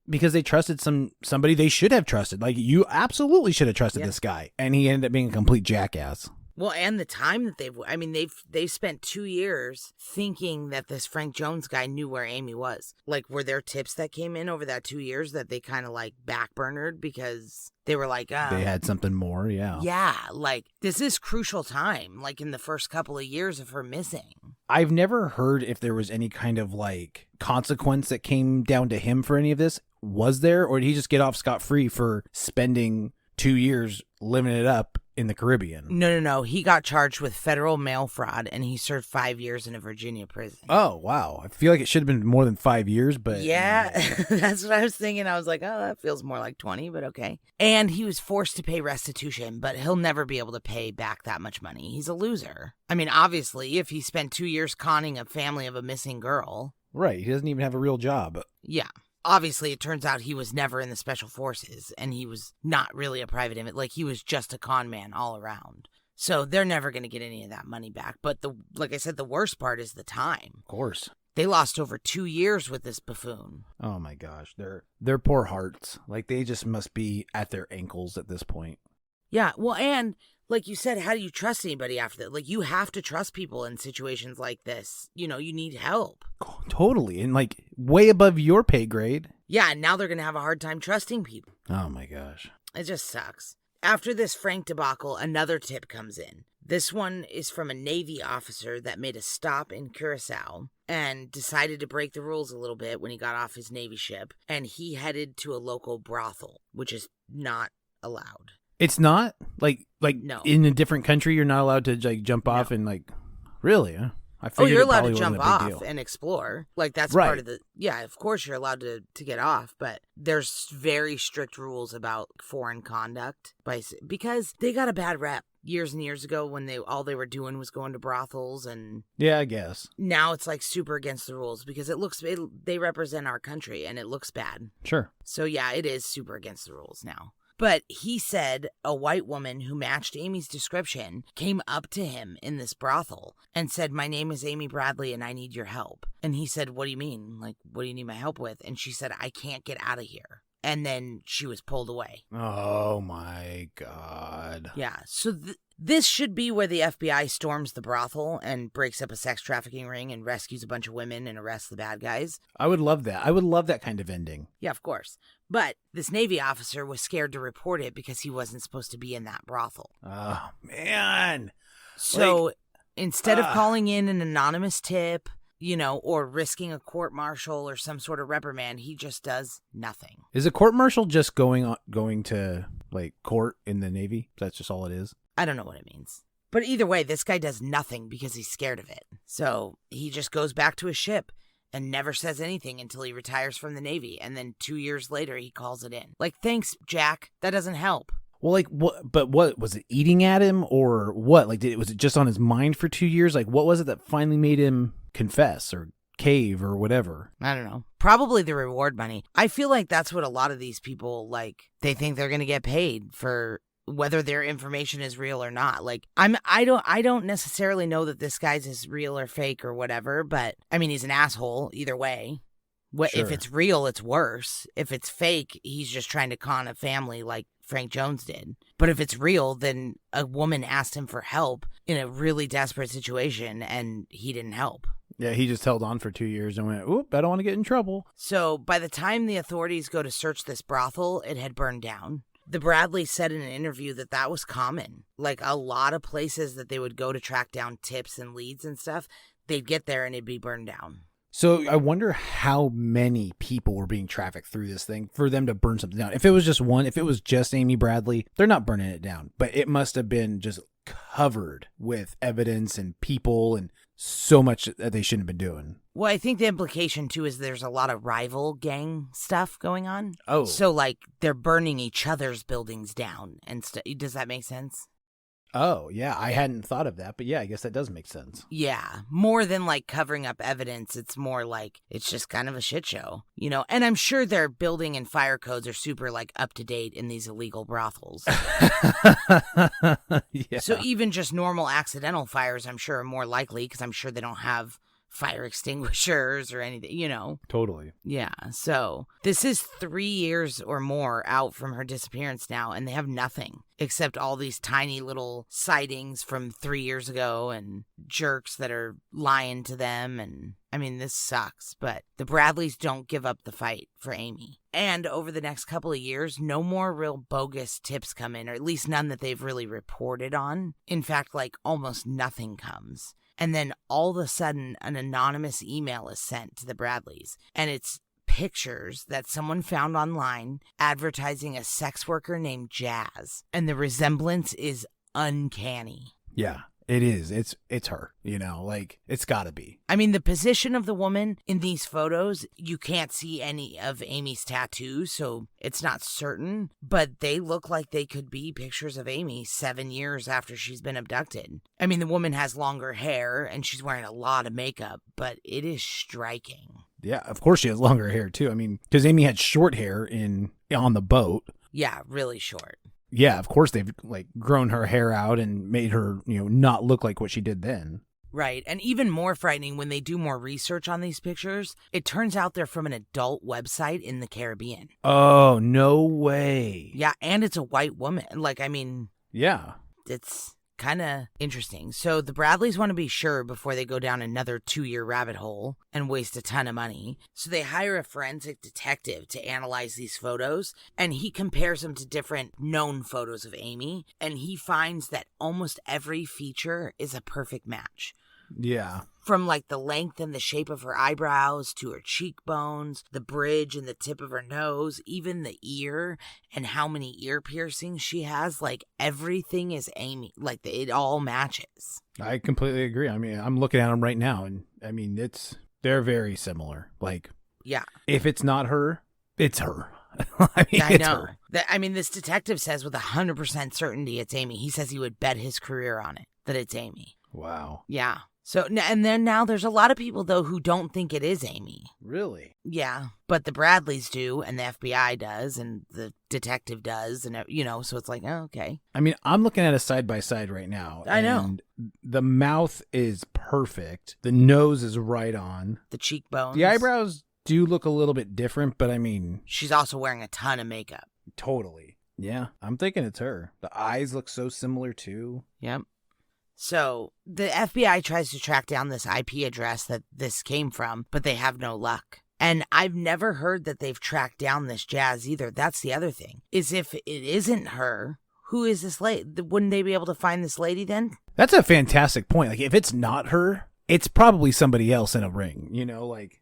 because they trusted somebody they should have trusted. Like, you absolutely should have trusted this guy. And he ended up being a complete jackass. Well, and the time that they've spent 2 years thinking that this Frank Jones guy knew where Amy was. Like, were there tips that came in over that 2 years that they kind of like backburnered because they were like, they had something more, yeah. Yeah, like, this is crucial time, like in the first couple of years of her missing. I've never heard if there was any kind of, like, consequence that came down to him for any of this. Was there? Or did he just get off scot-free for spending 2 years living it up in the Caribbean? No. He got charged with federal mail fraud, and he served 5 years in a Virginia prison. Oh, wow. I feel like it should have been more than 5 years, but... Yeah, that's what I was thinking. I was like, oh, that feels more like 20, but okay. And he was forced to pay restitution, but he'll never be able to pay back that much money. He's a loser. I mean, obviously, if he spent 2 years conning a family of a missing girl... Right, he doesn't even have a real job. Yeah. obviously it turns out he was never in the special forces and he was not really a private like he was just a con man all around. So they're never going to get any of that money back. But like I said, the worst part is the time. Of course. They lost over 2 years with this buffoon. Oh my gosh, their poor hearts. Like they just must be at their ankles at this point. Yeah, well, and like you said, how do you trust anybody after that? Like, you have to trust people in situations like this. You know, you need help. Oh, totally. And like way above your pay grade. Yeah, and now they're going to have a hard time trusting people. Oh my gosh. It just sucks. After this Frank debacle, another tip comes in. This one is from a Navy officer that made a stop in Curacao and decided to break the rules a little bit when he got off his Navy ship. And he headed to a local brothel, which is not allowed. It's not? Like no. In a different country, you're not allowed to like jump off and like, really? Huh? I figured you're it allowed probably to wasn't jump a big off deal. and explore. Like, that's Right. part of the... Yeah, of course you're allowed to get off, but there's very strict rules about foreign conduct because they got a bad rep years and years ago when all they were doing was going to brothels, and... Yeah, I guess. Now it's like super against the rules because they represent our country and it looks bad. Sure. So yeah, it is super against the rules now. But he said a white woman who matched Amy's description came up to him in this brothel and said, "My name is Amy Bradley and I need your help." And he said, "What do you mean? Like, what do you need my help with?" And she said, "I can't get out of here." And then she was pulled away. Oh my God. Yeah. So this should be where the FBI storms the brothel and breaks up a sex trafficking ring and rescues a bunch of women and arrests the bad guys. I would love that. I would love that kind of ending. Yeah, of course. But this Navy officer was scared to report it because he wasn't supposed to be in that brothel. Oh, man. So instead of calling in an anonymous tip, you know, or risking a court-martial or some sort of reprimand, he just does nothing. Is a court-martial just going to like court in the Navy? That's just all it is? I don't know what it means. But either way, this guy does nothing because he's scared of it. So he just goes back to his ship and never says anything until he retires from the Navy. And then 2 years later, he calls it in. Like, thanks, Jack. That doesn't help. Well, like, what was it eating at him or what? Like, was it just on his mind for 2 years? Like, what was it that finally made him confess or cave or whatever? I don't know. Probably the reward money. I feel like that's what a lot of these people, like, they think they're going to get paid for whether their information is real or not. Like, I don't necessarily know that this guy's is real or fake or whatever, but I mean, he's an asshole either way. Sure. If it's real, it's worse. If it's fake, he's just trying to con a family like Frank Jones did. But if it's real, then a woman asked him for help in a really desperate situation and he didn't help. Yeah, he just held on for 2 years and went, oop, I don't want to get in trouble. So by the time the authorities go to search this brothel, it had burned down. The Bradleys said in an interview that was common. Like, a lot of places that they would go to track down tips and leads and stuff, they'd get there and it'd be burned down. So I wonder how many people were being trafficked through this thing for them to burn something down. If it was just one, if it was just Amy Bradley, they're not burning it down. But it must have been just covered with evidence and people and so much that they shouldn't have been doing. Well, I think the implication, too, is there's a lot of rival gang stuff going on. Oh. So, like, they're burning each other's buildings down and stuff. Does that make sense? Oh, yeah. I hadn't thought of that. But yeah, I guess that does make sense. Yeah. More than, like, covering up evidence, it's more like it's just kind of a shit show, you know? And I'm sure their building and fire codes are super, like, up to date in these illegal brothels. Yeah. So even just normal accidental fires, I'm sure, are more likely because I'm sure they don't have fire extinguishers or anything, you know? Totally. Yeah, so this is 3 years or more out from her disappearance now, and they have nothing except all these tiny little sightings from 3 years ago and jerks that are lying to them. And I mean, this sucks, but the Bradleys don't give up the fight for Amy. And over the next couple of years, no more real bogus tips come in, or at least none that they've really reported on. In fact, like, almost nothing comes. And then all of a sudden, an anonymous email is sent to the Bradleys. And it's pictures that someone found online advertising a sex worker named Jazz. And the resemblance is uncanny. Yeah, it is. It's her, you know, like, it's gotta be. I mean, the position of the woman in these photos, you can't see any of Amy's tattoos, so it's not certain, but they look like they could be pictures of Amy 7 years after she's been abducted. I mean, the woman has longer hair and she's wearing a lot of makeup, but it is striking. Yeah, of course she has longer hair too. I mean, because Amy had short hair on the boat. Yeah, really short. Yeah, of course they've like grown her hair out and made her, not look like what she did then. Right. And even more frightening when they do more research on these pictures, it turns out they're from an adult website in the Caribbean. Oh, no way. Yeah, and it's a white woman. Yeah. It's kind of interesting. So the Bradleys want to be sure before they go down another 2-year rabbit hole and waste a ton of money. So they hire a forensic detective to analyze these photos, and he compares them to different known photos of Amy, and he finds that almost every feature is a perfect match. Yeah. From the length and the shape of her eyebrows to her cheekbones, the bridge and the tip of her nose, even the ear and how many ear piercings she has, everything is Amy. It all matches. I completely agree. I mean, I'm looking at them right now and I mean, they're very similar. Yeah. If it's not her, it's her. I know. This detective says with 100% certainty it's Amy. He says he would bet his career on it that it's Amy. Wow. Yeah. So, and then now there's a lot of people, though, who don't think it is Amy. Really? Yeah. But the Bradleys do, and the FBI does, and the detective does, and, so it's okay. I mean, I'm looking at a side-by-side right now. I know. And the mouth is perfect. The nose is right on. The cheekbones. The eyebrows do look a little bit different, but I mean... She's also wearing a ton of makeup. Totally. Yeah, I'm thinking it's her. The eyes look so similar, too. Yep. So the FBI tries to track down this IP address that this came from, but they have no luck. And I've never heard that they've tracked down this Jazz either. That's the other thing, is if it isn't her, who is this lady? Wouldn't they be able to find this lady then? That's a fantastic point. If it's not her, it's probably somebody else in a ring,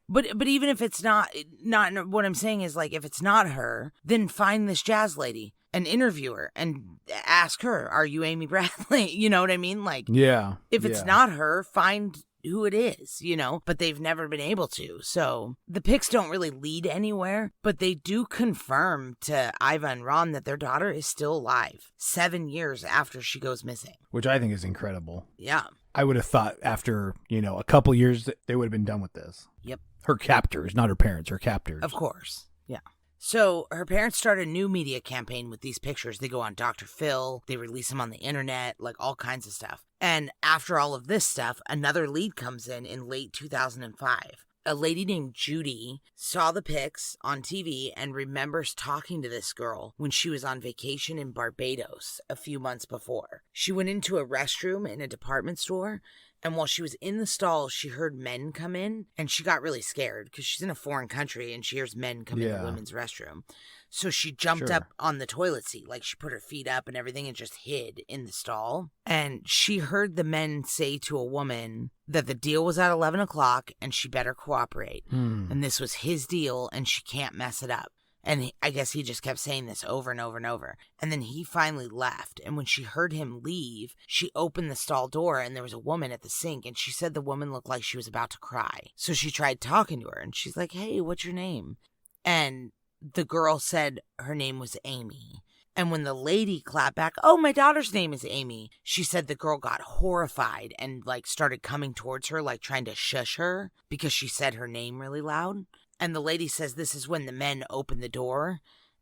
But even if it's not what I'm saying is, if it's not her, then find this Jazz lady and interview her and ask her, are you Amy Bradley? You know what I mean? Yeah. If it's not her, find who it is, but they've never been able to. So the pics don't really lead anywhere, but they do confirm to Iva and Ron that their daughter is still alive 7 years after she goes missing. Which I think is incredible. Yeah. I would have thought after, a couple years that they would have been done with this. Yep. Her captors, not her parents, her captors. Of course. Yeah. So her parents start a new media campaign with these pictures. They go on Dr. Phil. They release them on the internet, all kinds of stuff. And after all of this stuff, another lead comes in late 2005. A lady named Judy saw the pics on TV and remembers talking to this girl when she was on vacation in Barbados a few months before. She went into a restroom in a department store, and while she was in the stall, she heard men come in, and she got really scared because she's in a foreign country and she hears men come in the women's restroom. So she jumped up on the toilet seat, she put her feet up and everything and just hid in the stall. And she heard the men say to a woman that the deal was at 11 o'clock and she better cooperate. And this was his deal and she can't mess it up. And I guess he just kept saying this over and over and over. And then he finally left. And when she heard him leave, she opened the stall door and there was a woman at the sink. And she said the woman looked like she was about to cry. So she tried talking to her and she's like, hey, what's your name? And the girl said her name was Amy. And when the lady clapped back, oh, my daughter's name is Amy, she said the girl got horrified and started coming towards her, trying to shush her because she said her name really loud. And the lady says this is when the men opened the door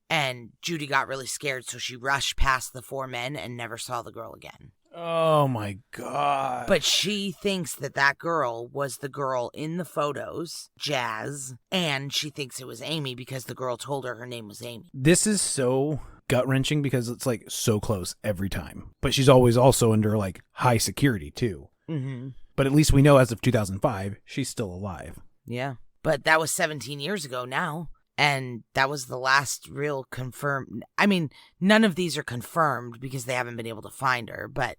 and Judy got really scared. So she rushed past the 4 men and never saw the girl again. Oh, my God. But she thinks that girl was the girl in the photos, Jazz, and she thinks it was Amy because the girl told her name was Amy. This is so gut-wrenching because it's so close every time. But she's always also under high security too. Mm-hmm. But at least we know as of 2005, she's still alive. Yeah. But that was 17 years ago now. And that was the last real confirmed. I mean, none of these are confirmed because they haven't been able to find her. But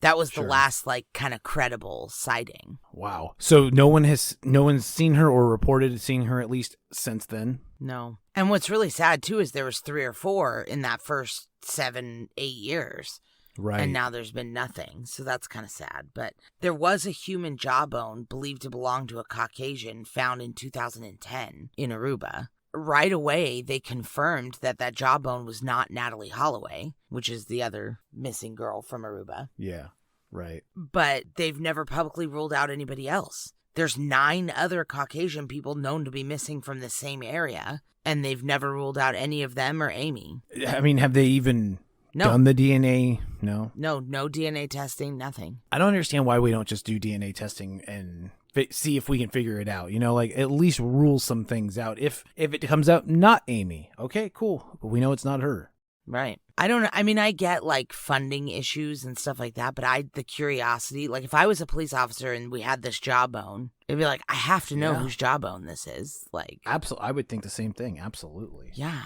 that was the last kind of credible sighting. Wow. So no one's seen her or reported seeing her at least since then? No. And what's really sad too is there was 3 or 4 in that first 7-8 years. Right. And now there's been nothing. So that's kind of sad. But there was a human jawbone believed to belong to a Caucasian found in 2010 in Aruba. Right away, they confirmed that jawbone was not Natalie Holloway, which is the other missing girl from Aruba. Yeah, right. But they've never publicly ruled out anybody else. There's 9 other Caucasian people known to be missing from the same area, and they've never ruled out any of them or Amy. I mean, have they even done the DNA? No. No DNA testing, nothing. I don't understand why we don't just do DNA testing and see if we can figure it out. Like at least rule some things out. If it comes out not Amy, okay, cool. But we know it's not her. Right. I don't know. I mean, I get like funding issues and stuff like that, but the curiosity, like if I was a police officer and we had this jawbone, it'd be like, I have to know whose jawbone this is. Like, absolutely. I would think the same thing. Absolutely. Yeah.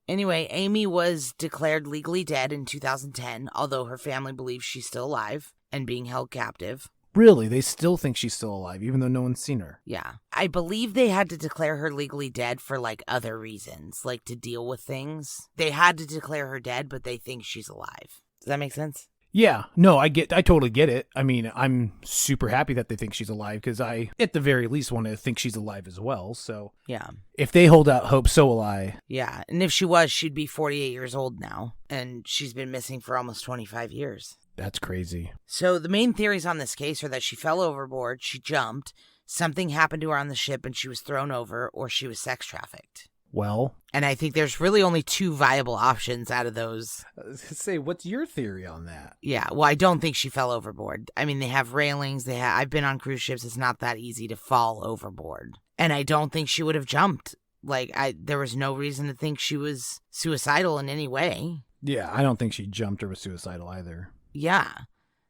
Anyway, Amy was declared legally dead in 2010, although her family believes she's still alive and being held captive. Really? They still think she's still alive, even though no one's seen her? Yeah. I believe they had to declare her legally dead for, like, other reasons, like to deal with things. They had to declare her dead, but they think she's alive. Does that make sense? Yeah. No, I totally get it. I mean, I'm super happy that they think she's alive because I, at the very least, want to think she's alive as well. So, yeah. If they hold out hope, so will I. Yeah. And if she was, she'd be 48 years old now. And she's been missing for almost 25 years. That's crazy. So the main theories on this case are that she fell overboard, she jumped, something happened to her on the ship and she was thrown over, or she was sex trafficked. Well. And I think there's really only 2 viable options out of those. Say, what's your theory on that? Yeah, well, I don't think she fell overboard. I mean, they have railings. I've been on cruise ships. It's not that easy to fall overboard. And I don't think she would have jumped. Like, there was no reason to think she was suicidal in any way. Yeah, I don't think she jumped or was suicidal either. Yeah.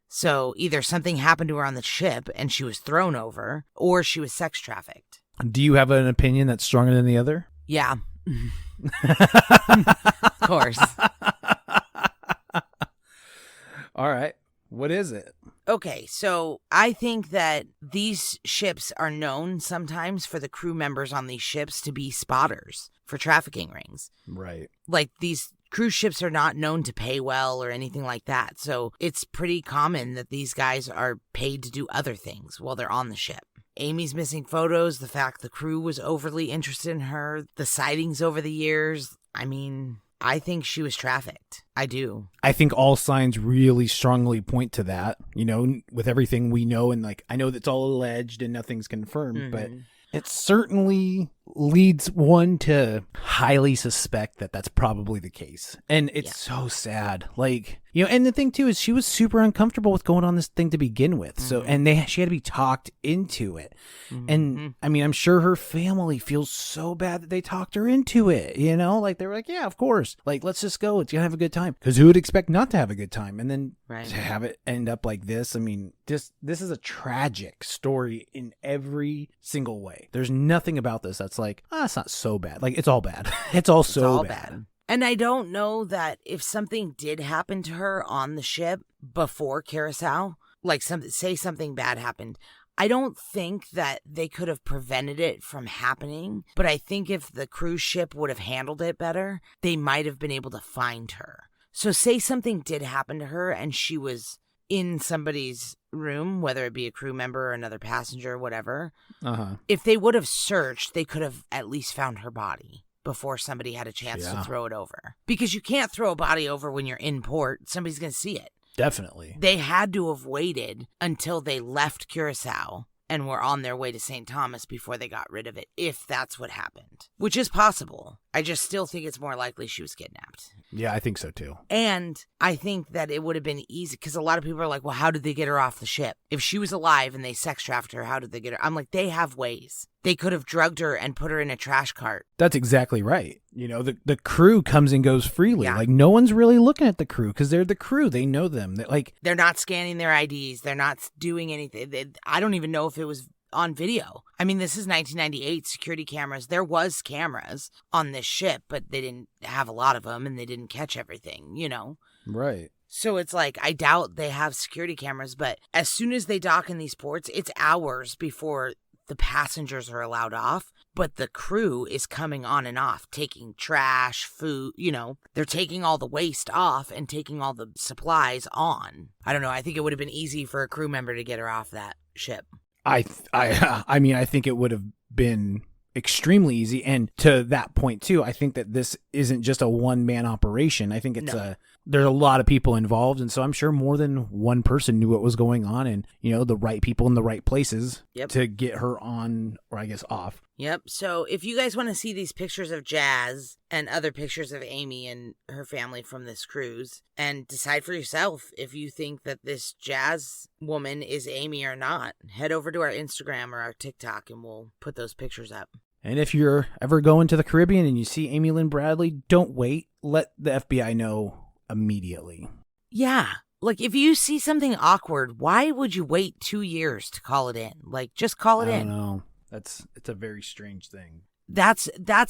So either something happened to her on the ship and she was thrown over, or she was sex trafficked. Do you have an opinion that's stronger than the other? Yeah. Of course. All right. What is it? Okay, so I think that these ships are known sometimes for the crew members on these ships to be spotters for trafficking rings. Right. Like these cruise ships are not known to pay well or anything like that. So it's pretty common that these guys are paid to do other things while they're on the ship. Amy's missing photos, the fact the crew was overly interested in her, the sightings over the years. I mean, I think she was trafficked. I do. I think all signs really strongly point to that, with everything we know. And I know that's all alleged and nothing's confirmed, but it certainly leads one to highly suspect that that's probably the case. And it's so sad. And the thing too is she was super uncomfortable with going on this thing to begin with. So, and she had to be talked into it. And I mean, I'm sure her family feels so bad that they talked her into it, they were like, yeah, of course. Let's just go. It's going to have a good time. Because who would expect not to have a good time? And then to have it end up like this. I mean, this is a tragic story in every single way. There's nothing about this that's it's not so bad. It's all bad. It's all bad. And I don't know that if something did happen to her on the ship before Curacao, say something bad happened, I don't think that they could have prevented it from happening. But I think if the cruise ship would have handled it better, they might have been able to find her. So say something did happen to her and she was in somebody's room, whether it be a crew member or another passenger or whatever. If they would have searched, they could have at least found her body before somebody had a chance to throw it over. Because you can't throw a body over when you're in port. Somebody's going to see it. Definitely. They had to have waited until they left Curacao and were on their way to St. Thomas before they got rid of it, if that's what happened. Which is possible. I just still think it's more likely she was kidnapped. Yeah, I think so too. And I think that it would have been easy, because a lot of people are like, well, how did they get her off the ship? If she was alive and they sex trafficked her, how did they get her? I'm like, they have ways. They could have drugged her and put her in a trash cart. That's exactly right. The crew comes and goes freely. Yeah. No one's really looking at the crew because they're the crew. They know them. They're not scanning their IDs. They're not doing anything. I don't even know if it was on video. I mean, this is 1998, security cameras. There was cameras on this ship, but they didn't have a lot of them and they didn't catch everything, Right. So it's I doubt they have security cameras, but as soon as they dock in these ports, it's hours before the passengers are allowed off, but the crew is coming on and off, taking trash, food, they're taking all the waste off and taking all the supplies on. I don't know. I think it would have been easy for a crew member to get her off that ship. I mean, I think it would have been extremely easy. And to that point too, I think that this isn't just a one-man operation. I think there's a lot of people involved, and so I'm sure more than one person knew what was going on, and the right people in the right places to get her on, or I guess off. Yep. So if you guys want to see these pictures of Jazz and other pictures of Amy and her family from this cruise, and decide for yourself if you think that this Jazz woman is Amy or not, head over to our Instagram or our TikTok and we'll put those pictures up. And if you're ever going to the Caribbean and you see Amy Lynn Bradley, don't wait. Let the FBI know immediately. Yeah. Like, if you see something awkward, why would you wait 2 years to call it in? Like, just call it in. I don't know. It's a very strange thing. That's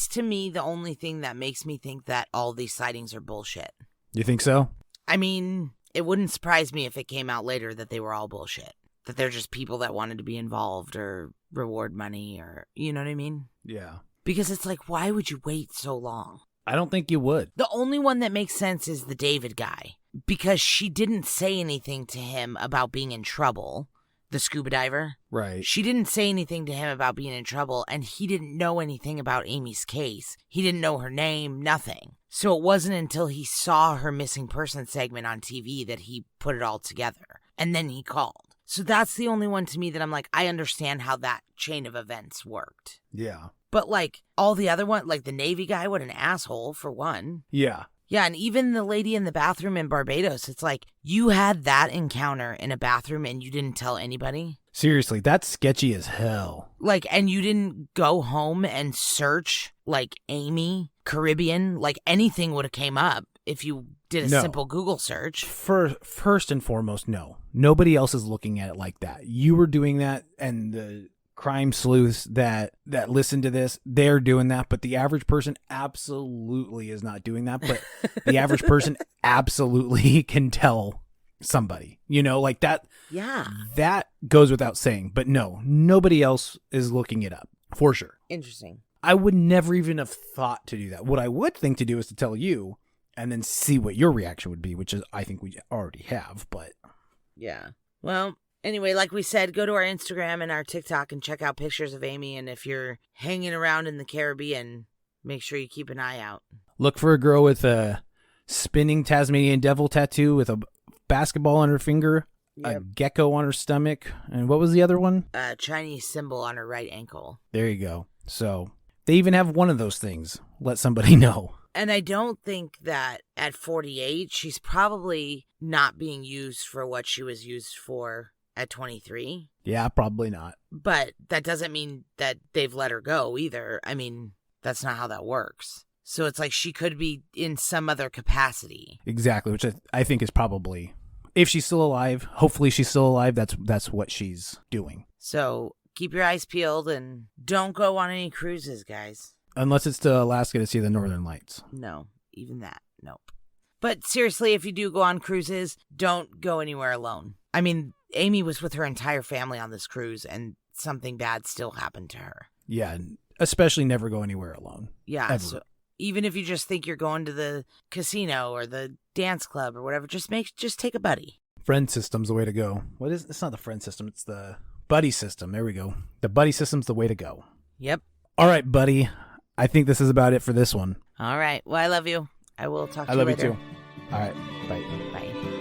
to me the only thing that makes me think that all these sightings are bullshit. You think so? I mean, it wouldn't surprise me if it came out later that they were all bullshit. That they're just people that wanted to be involved or reward money, or, you know what I mean? Yeah. Because it's like, why would you wait so long? I don't think you would. The only one that makes sense is the David guy. Because she didn't say anything to him about being in trouble. The scuba diver. Right. She didn't say anything to him about being in trouble, and he didn't know anything about Amy's case. He didn't know her name, nothing. So it wasn't until he saw her missing person segment on TV that he put it all together. And then he called. So that's the only one to me that I'm like, I understand how that chain of events worked. Yeah. But like all the other ones, like the Navy guy, what an asshole for one. Yeah. Yeah, and even the lady in the bathroom in Barbados, it's like, you had that encounter in a bathroom and you didn't tell anybody? Seriously, that's sketchy as hell. Like, and you didn't go home and search, like, Amy, Caribbean, like, anything would have came up if you did a simple Google search. First and foremost, no. Nobody else is looking at it like that. You were doing that, and the crime sleuths that listen to this, they're doing that, but the average person absolutely is not doing that. But the average person absolutely can tell somebody, like that. Yeah. That goes without saying, but no, nobody else is looking it up for sure. Interesting. I would never even have thought to do that. What I would think to do is to tell you and then see what your reaction would be, which is, I think we already have, but yeah. Well, anyway, like we said, go to our Instagram and our TikTok and check out pictures of Amy. And if you're hanging around in the Caribbean, make sure you keep an eye out. Look for a girl with a spinning Tasmanian devil tattoo with a basketball on her finger, a gecko on her stomach, and what was the other one? A Chinese symbol on her right ankle. There you go. So they even have one of those things. Let somebody know. And I don't think that at 48, she's probably not being used for what she was used for at 23. Yeah, probably not. But that doesn't mean that they've let her go either. I mean, that's not how that works. So it's like she could be in some other capacity. Exactly, which I think is probably, if she's still alive, hopefully she's still alive, that's what she's doing. So keep your eyes peeled and don't go on any cruises, guys. Unless it's to Alaska to see the Northern Lights. No, even that. Nope. But seriously, if you do go on cruises, don't go anywhere alone. I mean, Amy was with her entire family on this cruise and something bad still happened to her. Yeah, especially never go anywhere alone. Yeah, ever. So even if you just think you're going to the casino or the dance club or whatever, just take a buddy. Friend system's the way to go. It's not the friend system, it's the buddy system. There we go. The buddy system's the way to go. Yep. All right, buddy. I think this is about it for this one. All right. Well, I love you. I will talk to you later. I love you too. All right. Bye. Bye.